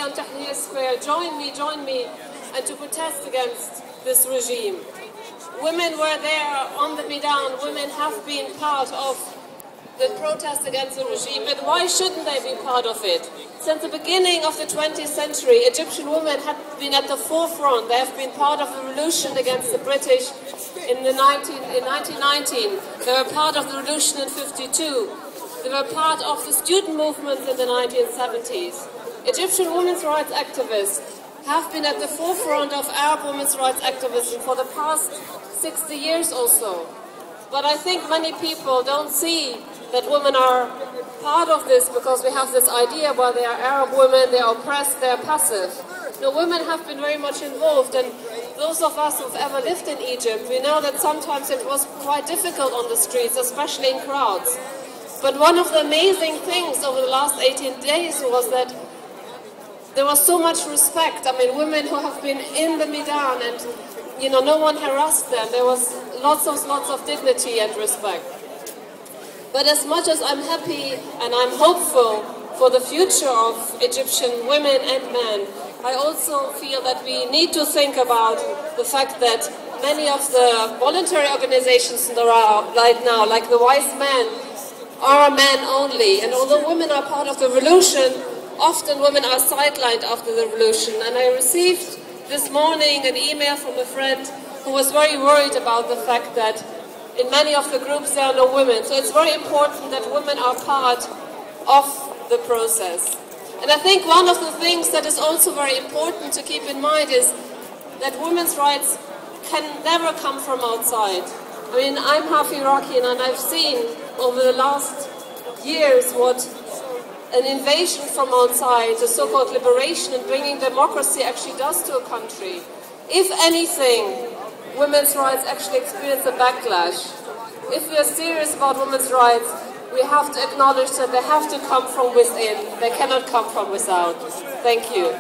on Tahrir Square, join me, and to protest against this regime. Women were there on the Maidan, women have been part of the protest against the regime, but why shouldn't they be part of it? Since the beginning of the 20th century, Egyptian women have been at the forefront. They have been part of the revolution against the British in 1919. They were part of the revolution in 52. They were part of the student movement in the 1970s. Egyptian women's rights activists have been at the forefront of Arab women's rights activism for the past 60 years or so. But I think many people don't see that women are part of this because we have this idea, well, they are Arab women, they are oppressed, they are passive. No, women have been very much involved, and those of us who've ever lived in Egypt, we know that sometimes it was quite difficult on the streets, especially in crowds. But one of the amazing things over the last 18 days was that there was so much respect. I mean, women who have been in the Maidan and, no one harassed them. There was lots of dignity and respect. But as much as I'm happy and I'm hopeful for the future of Egyptian women and men, I also feel that we need to think about the fact that many of the voluntary organizations right now, like the Wise Men, are men only. And although women are part of the revolution, often women are sidelined after the revolution. And I received this morning an email from a friend who was very worried about the fact that in many of the groups there are no women. So it's very important that women are part of the process. And I think one of the things that is also very important to keep in mind is that women's rights can never come from outside. I mean, I'm half Iraqi and I've seen over the last years what an invasion from outside, the so-called liberation and bringing democracy actually does to a country. If anything, women's rights actually experience a backlash. If we are serious about women's rights, we have to acknowledge that they have to come from within. They cannot come from without. Thank you.